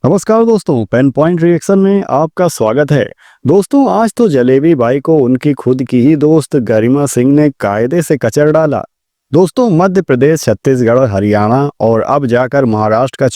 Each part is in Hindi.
नमस्कार दोस्तों, पेन पॉइंट रिएक्शन में आपका स्वागत है। दोस्तों, आज तो जलेबी बाई को उनकी खुद की ही दोस्त गरिमा सिंह ने कायदे से कचर डाला। दोस्तों, मध्य प्रदेश, छत्तीसगढ़, हरियाणा और अब जाकर महाराष्ट्र का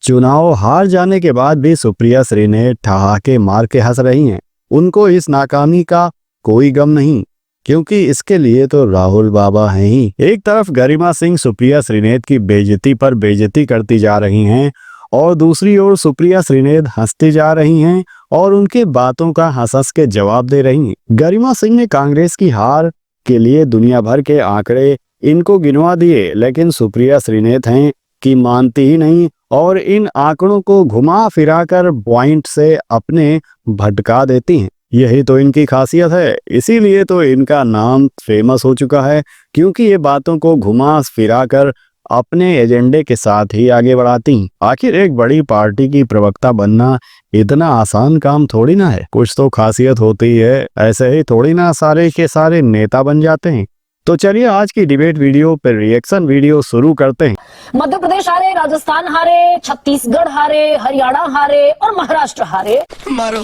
चुनाव हार जाने के बाद भी सुप्रिया श्रीनेत ठहाके मार के हंस रही हैं। उनको इस नाकामी का कोई गम नहीं, क्योंकि इसके लिए तो राहुल बाबा हैं ही। एक तरफ गरिमा सिंह सुप्रिया श्रीनेत की बेइज्जती पर बेइज्जती करती जा रही हैं और दूसरी ओर सुप्रिया श्रीनेत हंसती जा रही हैं और उनके बातों का हंस के जवाब दे रही हैं। गरिमा सिंह ने कांग्रेस की हार के लिए दुनिया भर के आंकड़े इनको गिनवा दिए, लेकिन सुप्रिया श्रीनेत हैं कि मानती ही नहीं और इन आंकड़ों को घुमा फिराकर पॉइंट से अपने भटका देती हैं। यही तो इनकी खासियत है, इसीलिए तो इनका नाम फेमस हो चुका है, क्योंकि ये बातों को घुमा फिराकर अपने एजेंडे के साथ ही आगे बढ़ाती। आखिर एक बड़ी पार्टी की प्रवक्ता बनना इतना आसान काम थोड़ी ना है, कुछ तो खासियत होती है। ऐसे ही थोड़ी ना सारे के सारे नेता बन जाते हैं। तो चलिए आज की डिबेट वीडियो पर रिएक्शन वीडियो शुरू करते हैं। मध्य प्रदेश हारे, राजस्थान हारे, छत्तीसगढ़ हारे, हरियाणा हारे और महाराष्ट्र हारे। मारो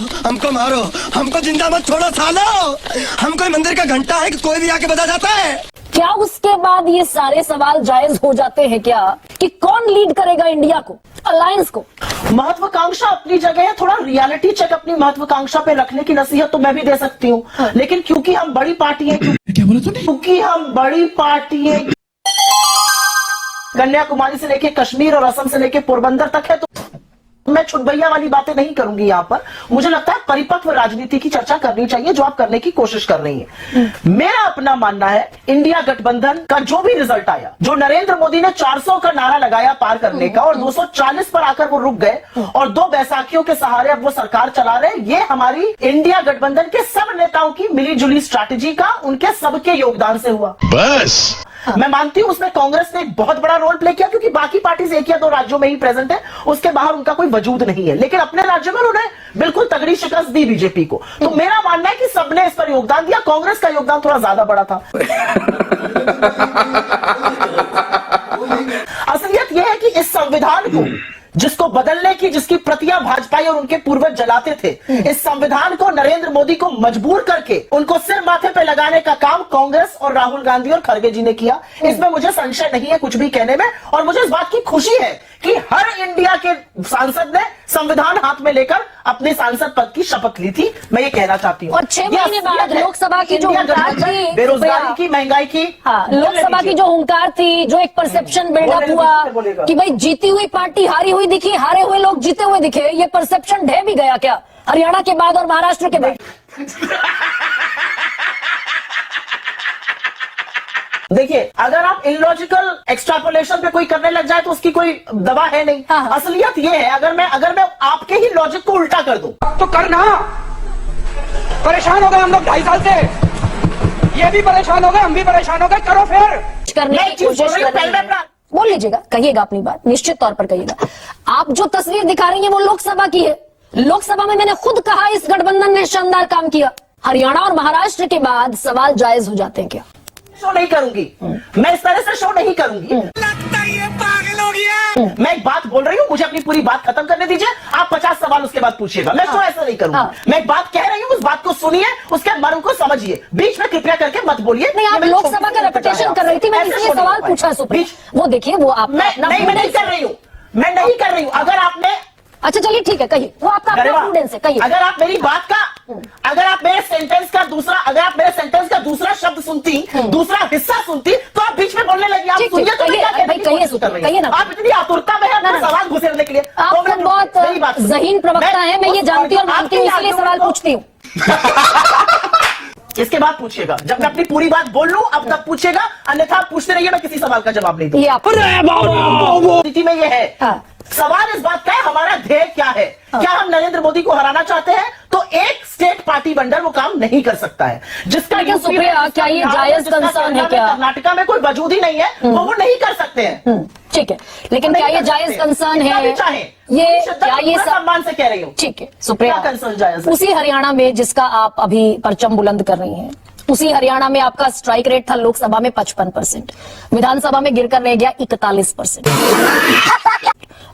हमको जिंदा मत छोड़ो सालो। हम कोई मंदिर का घंटा है कि कोई भी आके बजा जाता है क्या उसके बाद ये सारे सवाल जायज हो जाते हैं क्या कि कौन लीड करेगा इंडिया को, अलायंस को? महत्वाकांक्षा अपनी जगह है, थोड़ा रियलिटी चेक अपनी महत्वाकांक्षा पे रखने की नसीहत तो मैं भी दे सकती हूँ। लेकिन क्योंकि हम बड़ी पार्टी है, क्योंकि हम बड़ी पार्टी है, कन्याकुमारी से लेके कश्मीर और असम से लेके पोरबंदर तक है, तो मैं छुटभैया वाली बातें नहीं करूंगी यहाँ पर। मुझे लगता है परिपक्व राजनीति की चर्चा करनी चाहिए, जो आप करने की कोशिश कर रही हैं। मेरा अपना मानना है, इंडिया गठबंधन का जो भी रिजल्ट आया, जो नरेंद्र मोदी ने 400 का नारा लगाया पार करने का और 240 पर आकर वो रुक गए और 2 बैसाखियों के सहारे अब वो सरकार चला रहे, ये हमारी इंडिया गठबंधन के सब नेताओं की मिलीजुली स्ट्रैटेजी का, उनके सबके योगदान से हुआ। बस मैं मानती हूं उसमें कांग्रेस ने एक बहुत बड़ा रोल प्ले किया, क्योंकि बाकी पार्टीज 1 या 2 राज्यों में ही प्रेजेंट है, उसके बाहर उनका कोई वजूद नहीं है। लेकिन अपने राज्य में उन्होंने बिल्कुल तगड़ी शिकस्त दी बीजेपी को। तो मेरा मानना है कि सबने इस पर योगदान दिया, कांग्रेस का योगदान थोड़ा ज्यादा बड़ा था। असलियत यह है कि इस संविधान को जिसको बदलने की, जिसकी प्रतियां भाजपा और उनके पूर्वज जलाते थे, इस संविधान को नरेंद्र मोदी को मजबूर करके उनको सिर माथे पे लगाने का काम कांग्रेस और राहुल गांधी और खड़गे जी ने किया। इसमें मुझे संशय नहीं है कुछ भी कहने में, और मुझे इस बात की खुशी है कि हर इंडिया के सांसद ने संविधान हाथ में लेकर अपने सांसद पद की शपथ ली थी। मैं ये कहना चाहती हूँ। और 6 महीने बाद लोकसभा की जो हुंकार थी, बेरोजगारी की, महंगाई की, लोकसभा की जो हुंकार थी, जो एक परसेप्शन बिल्डअप हुआ कि भाई जीती हुई पार्टी हारी हुई दिखी, हारे हुए लोग जीते हुए दिखे, ये परसेप्शन ढह भी गया क्या हरियाणा के बाद और महाराष्ट्र के बाद? देखिए, अगर आप इलॉजिकल एक्सट्रापोलेशन पे कोई करने लग जाए तो उसकी कोई दवा है नहीं। असलियत ये है, अगर मैं आपके ही लॉजिक को उल्टा कर दूं तो करना। परेशान हो गए हम लोग 2.5 साल से, ये भी परेशान हो गए, हम भी परेशान हो गए, करो फिर करने की कोशिश बोल लीजिएगा, कहिएगा अपनी बात, निश्चित तौर पर कहिएगा। आप जो तस्वीर दिखा रही हैं वो लोकसभा की है। लोकसभा में मैंने खुद कहा इस गठबंधन ने शानदार काम किया। हरियाणा और महाराष्ट्र के बाद सवाल जायज हो जाते हैं क्या? शो नहीं करूंगी मैं, इस तरह से शो नहीं करूंगी। लगता है ये पागल हो गया। मैं एक बात बोल रही हूँ, मुझे अपनी पूरी बात खत्म करने दीजिए। आप 50 सवाल उसके बाद पूछिएगा। मैं शो ऐसा नहीं करूंगा। मैं एक बात कह रही हूँ, उस बात को सुनिए, उसके मर्म को समझिए, बीच में कृपया करके मत बोलिए। नहीं, आप लोकसभा का रेपुटेशन कर रही थी, मैं इसलिए सवाल पूछा सुप्रीम। वो देखिए, वो आप मैं नहीं कर रही हूँ। अगर आपने, अच्छा चलिए ठीक है, कहिए, वो आपका प्रूडेंस है, कहिए। अगर आप मेरी बात का, अगर आप मेरे सेंटेंस का दूसरा शब्द सुनती, दूसरा हिस्सा सुनती, तो आप बीच में बोलने लगी। आप सुनिए तो कहिए ना। आप इतनी आतुरता में अपना सवाल घुसेरने के लिए। आप तो बहुत ज़हीन प्रवक्ता है, मैं ये जानती हूँ और मानती हूँ, इसलिए सवाल पूछती हूँ। इसके बाद पूछिएगा, जब मैं अपनी पूरी बात बोल लूं अब तक पूछिएगा, अन्यथा आप पूछते रहिए, मैं किसी सवाल का जवाब नहीं दूंगा। स्थिति में ये है, सवाल इस बात का है, हमारा ध्येय क्या है? क्या हम नरेंद्र मोदी को हराना चाहते हैं? तो एक स्टेट पार्टी बनकर वो काम नहीं कर सकता है, जिसका क्या ये जायज कंसर्न है? क्या कर्नाटका में कोई वजूद ही नहीं है, वो नहीं कर सकते हैं। ठीक है, लेकिन क्या ये जायज कंसर्न है? ये क्या ये सम्मान से कह रही हूँ। ठीक है सुप्रिया, कंसर्न जायज? उसी हरियाणा में जिसका आप अभी परचम बुलंद कर रही हैं, उसी हरियाणा में आपका स्ट्राइक रेट था लोकसभा में 55%, विधानसभा में गिरकर रह गया 41%।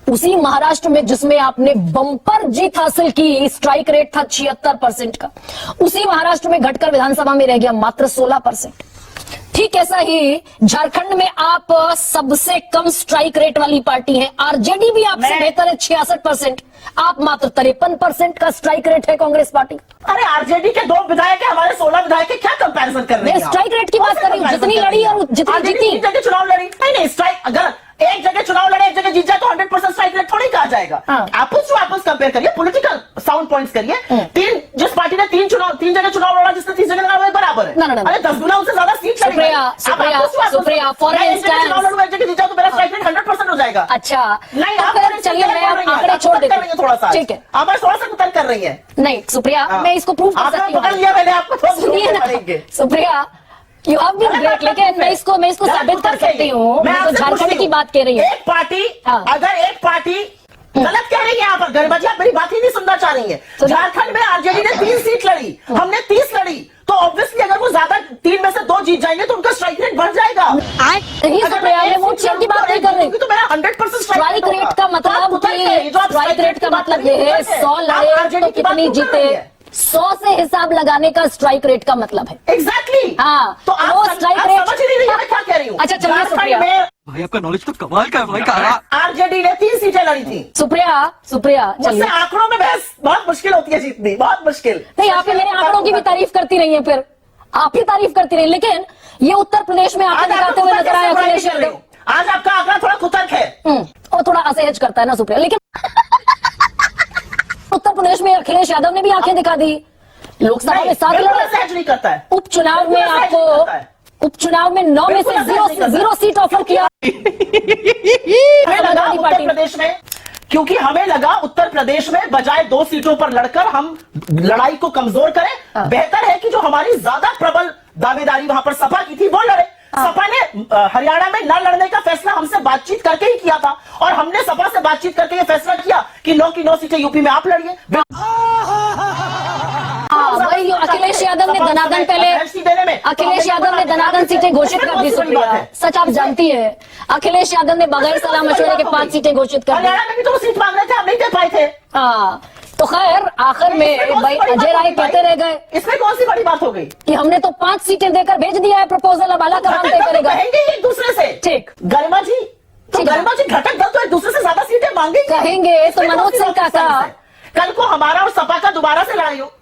उसी महाराष्ट्र में जिसमें आपने बम्पर जीत हासिल की, स्ट्राइक रेट था 76% का, उसी महाराष्ट्र में घटकर विधानसभा में रह गया मात्र 16%। ठीक ऐसा ही झारखंड में आप सबसे कम स्ट्राइक रेट वाली पार्टी हैं, आरजेडी भी आपसे बेहतर है 66%, आप मात्र 53% का स्ट्राइक रेट है कांग्रेस पार्टी। अरे आरजेडी के 2 विधायक है, हमारे 16 विधायक है, क्या कंपैरिजन कर रहे हैं? मैं स्ट्राइक रेट की बात कर रही हूँ, जितनी लड़ी और जितनी जीती। एक जगह चुनाव लड़ी, नहीं स्ट्राइक, अगर एक जगह चुनाव लड़े एक जगह जीत जाए तो 100% स्ट्राइक रेट थोड़ी कहा जाएगा। एप्पल्स टू एप्पल्स कंपेयर करिए, पॉलिटिकल साउंड पॉइंट्स करिए। जिस पार्टी ने 3 जगह चुनाव लड़ा, जिसने 30 जगह लड़ा, बराबर है। अरे 10 गुना उससे ज्यादा सीट लड़ी। सुप्रिया फॉर जीता तो मेरा स्ट्राइक रेट 100% हो जाएगा। अच्छा नहीं, तो आप फिर चलिए मैं आंकड़े छोड़ देती हूँ थोड़ा सा, ठीक है, आप थोड़ा सा कुतर कर रही है। नहीं सुप्रिया, मैं इसको प्रूव कर सकती हूँ। पकड़ लिया मैंने आपको, सुनिए ना Supriya, you have been great, लेकिन मैं इसको साबित कर सकती हूँ। मैं तो झारखंड की बात कह रही हूँ। एक पार्टी, अगर एक पार्टी गलत कह रही है यहाँ पर, गरबा जी आप मेरी बात ही नहीं सुनना चाह रही है। झारखंड में आरजेडी ने 3 सीट लड़ी, हमने 30 लड़ी, तो ऑब्वियसली अगर वो ज्यादा 3 में से 2 जीत जाएंगे तो उनका स्ट्राइक रेट बढ़ जाएगा। मैं वोट शेयर की बात नहीं कर रही, तो मेरा 100% स्ट्राइक रेट का मतलब, स्ट्राइक रेट का मतलब ये है 100 लड़े तो कितनी जीते, 100 से हिसाब लगाने का स्ट्राइक रेट का मतलब है। एग्जैक्टली। हाँ, तो आप स्ट्राइक रेट समझ ही नहीं रही मैं क्या कह रही हूँ। अच्छा चलिए सुप्रिया, भाई आपका नॉलेज तो कमाल का है भाई। कहा आरजेडी ने 3 सीटें लड़ी थी। सुप्रिया मुझसे आंकड़ों में बहस बहुत मुश्किल होती है जीतनी, बहुत मुश्किल। नहीं, आप ही मेरे आंकड़ों की भी तारीफ करती रही है, फिर आप ही तारीफ करती रही, लेकिन ये उत्तर प्रदेश में आंकड़े दिखाते हुए नजर आए अखिलेश यादव। आज आपका आंकड़ा थोड़ा कुतर्क है और थोड़ा असहज करता है ना सुप्रिया, लेकिन उत्तर प्रदेश में अखिलेश यादव ने भी आंखें दिखा दी, लोकसभा में 7 सहज नहीं करता है। उपचुनाव में आपको उपचुनाव में 9 में से 0 सीट ऑफर किया उत्तर प्रदेश में, क्योंकि हमें लगा उत्तर प्रदेश में बजाय 2 सीटों पर लड़कर हम लड़ाई को कमजोर करें, बेहतर है कि जो हमारी ज्यादा प्रबल दावेदारी वहां पर सपा की थी वो लड़े। सपा ने हरियाणा में न लड़ने का फैसला हमसे बातचीत करके ही किया था, और हमने सपा से बातचीत करके ये फैसला किया कि 9 की 9 सीटें यूपी में आप लड़िए। वही अखिलेश यादव ने धनाधन अखिलेश यादव ने धनाधन सीटें घोषित कर दी सुप्रिया, सच आप जानती है। अखिलेश यादव ने बगैर सलाह मशवरे के 5 सीटें घोषित कर दी। हरियाणा में भी तो सीट मांग रहे थे, हम नहीं दे पाए थे। तो खैर आखिर में भाई अजय राय कहते रह गए, इसमें कौन सी बड़ी बात हो गई कि हमने तो 5 सीटें देकर भेज दिया है प्रपोजल, अब आला कमान तय करेगा। एक दूसरे से, ठीक गरिमा जी, तो गरिमा जी घटक दल तो एक दूसरे से ज्यादा सीटें मांगेंगे, कहेंगे तो मनोज सिंह काका कल को हमारा और सपा का दोबारा से लड़ाई हो।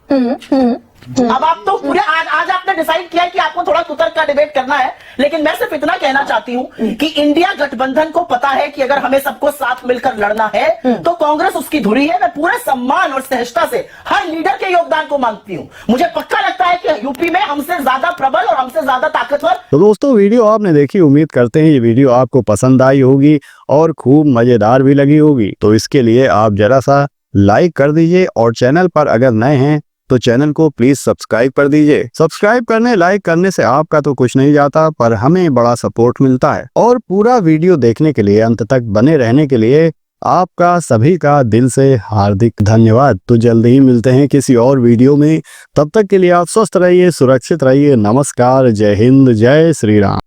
अब आप तो पूरे आज आपने डिसाइड किया कि आपको थोड़ा कुतर्क का डिबेट करना है, लेकिन मैं सिर्फ इतना कहना चाहती हूं कि इंडिया गठबंधन को पता है कि अगर हमें सबको साथ मिलकर लड़ना है तो कांग्रेस उसकी धुरी है। मैं पूरे सम्मान और सहजता से हर लीडर के योगदान को मांगती हूं। मुझे पक्का लगता है कि यूपी में हमसे ज्यादा प्रबल और हमसे ज्यादा ताकतवर। तो दोस्तों वीडियो आपने देखी, उम्मीद करते हैं ये वीडियो आपको पसंद आई होगी और खूब मजेदार भी लगी होगी। तो इसके लिए आप जरा सा लाइक कर दीजिए, और चैनल पर अगर नए हैं तो चैनल को प्लीज सब्सक्राइब कर दीजिए। सब्सक्राइब करने, लाइक करने से आपका तो कुछ नहीं जाता, पर हमें बड़ा सपोर्ट मिलता है। और पूरा वीडियो देखने के लिए, अंत तक बने रहने के लिए आपका सभी का दिल से हार्दिक धन्यवाद। तो जल्दी ही मिलते हैं किसी और वीडियो में, तब तक के लिए आप स्वस्थ रहिए, सुरक्षित रहिए। नमस्कार, जय हिंद, जय श्री राम।